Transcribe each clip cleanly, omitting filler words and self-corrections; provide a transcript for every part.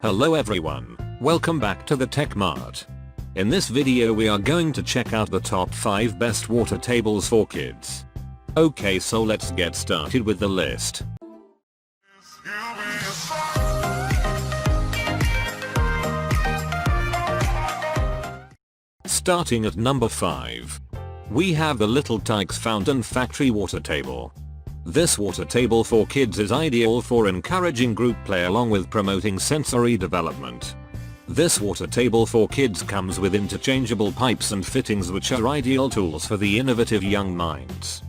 Hello everyone, welcome back to the Tech Mart. In this video we are going to check out the top 5 best water tables for kids. Okay, so let's get started with the list. Starting at number 5. We have the Little Tikes Fountain Factory Water Table. This water table for kids is ideal for encouraging group play along with promoting sensory development. This water table for kids comes with interchangeable pipes and fittings which are ideal tools for the innovative young minds.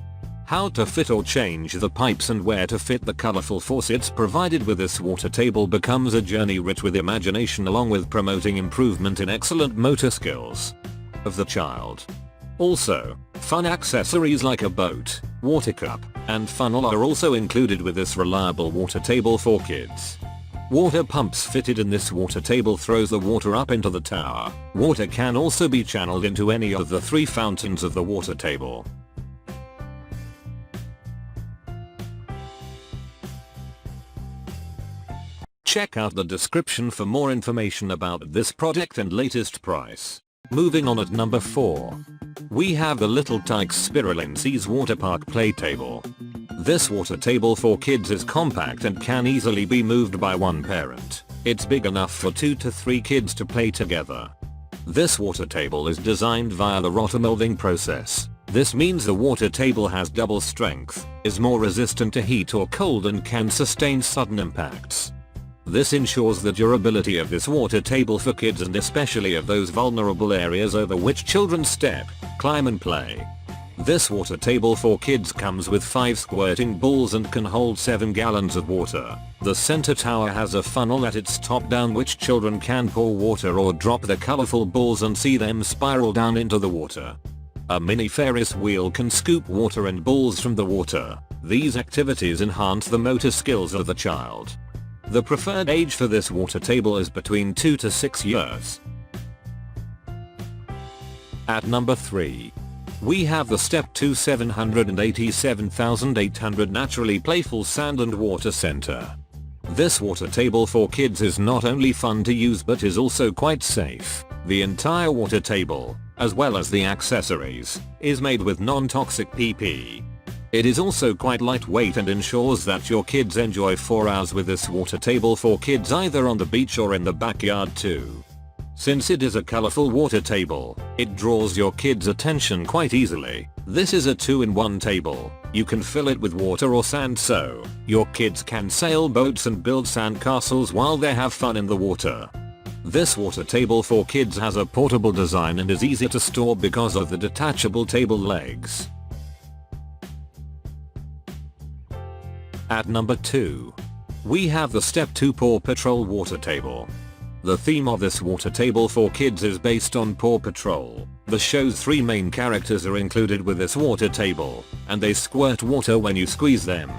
How to fit or change the pipes and where to fit the colorful faucets provided with this water table becomes a journey rich with imagination along with promoting improvement in excellent motor skills of the child. Also, fun accessories like a boat, water cup, and funnel are also included with this reliable water table for kids. Water pumps fitted in this water table throws the water up into the tower. Water can also be channeled into any of the 3 fountains of the water table. Check out the description for more information about this product and latest price. Moving on at number 4. We have the Little Tikes Spiralin Seas Waterpark Play Table. This water table for kids is compact and can easily be moved by one parent. It's big enough for 2 to 3 kids to play together. This water table is designed via the rotomolding process. This means the water table has double strength, is more resistant to heat or cold and can sustain sudden impacts. This ensures the durability of this water table for kids and especially of those vulnerable areas over which children step, climb and play. This water table for kids comes with 5 squirting balls and can hold 7 gallons of water. The center tower has a funnel at its top down which children can pour water or drop the colorful balls and see them spiral down into the water. A mini Ferris wheel can scoop water and balls from the water. These activities enhance the motor skills of the child. The preferred age for this water table is between 2 to 6 years. At number 3. We have the Step 2 787,800 Naturally Playful Sand and Water Center. This water table for kids is not only fun to use but is also quite safe. The entire water table, as well as the accessories, is made with non-toxic PP. It is also quite lightweight and ensures that your kids enjoy 4 hours with this water table for kids either on the beach or in the backyard too. Since it is a colorful water table, it draws your kids' attention quite easily. This is a 2-in-1 table. You can fill it with water or sand so your kids can sail boats and build sand castles while they have fun in the water. This water table for kids has a portable design and is easy to store because of the detachable table legs. At number 2. We have the Step 2 Paw Patrol Water Table. The theme of this water table for kids is based on Paw Patrol. The show's 3 main characters are included with this water table, and they squirt water when you squeeze them.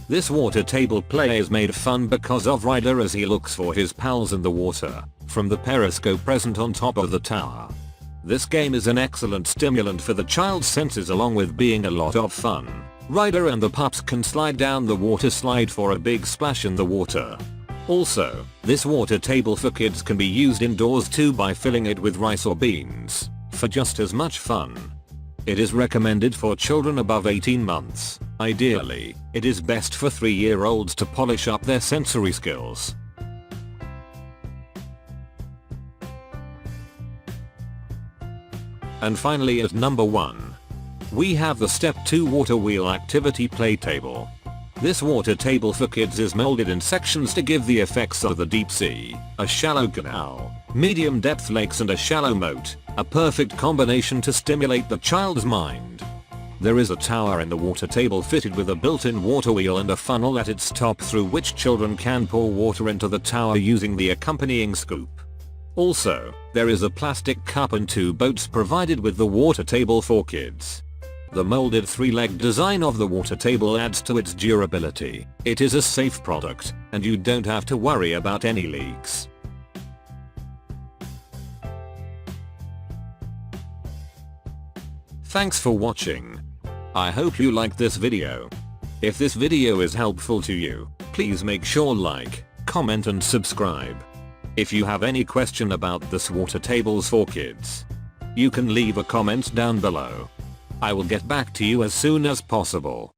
This water table play is made fun because of Ryder as he looks for his pals in the water, from the periscope present on top of the tower. This game is an excellent stimulant for the child's senses along with being a lot of fun. Ryder and the pups can slide down the water slide for a big splash in the water. Also, this water table for kids can be used indoors too by filling it with rice or beans, for just as much fun. It is recommended for children above 18 months. Ideally, it is best for 3-year-olds to polish up their sensory skills. And finally at number 1. We have the Step 2 WaterWheel Activity Play Table. This water table for kids is molded in sections to give the effects of the deep sea, a shallow canal, medium depth lakes and a shallow moat, a perfect combination to stimulate the child's mind. There is a tower in the water table fitted with a built-in water wheel and a funnel at its top through which children can pour water into the tower using the accompanying scoop. Also, there is a plastic cup and 2 boats provided with the water table for kids. The molded 3-leg design of the water table adds to its durability. It is a safe product, and you don't have to worry about any leaks. Thanks for watching. I hope you liked this video. If this video is helpful to you, please make sure like, comment and subscribe. If you have any question about this water tables for kids, you can leave a comment down below. I will get back to you as soon as possible.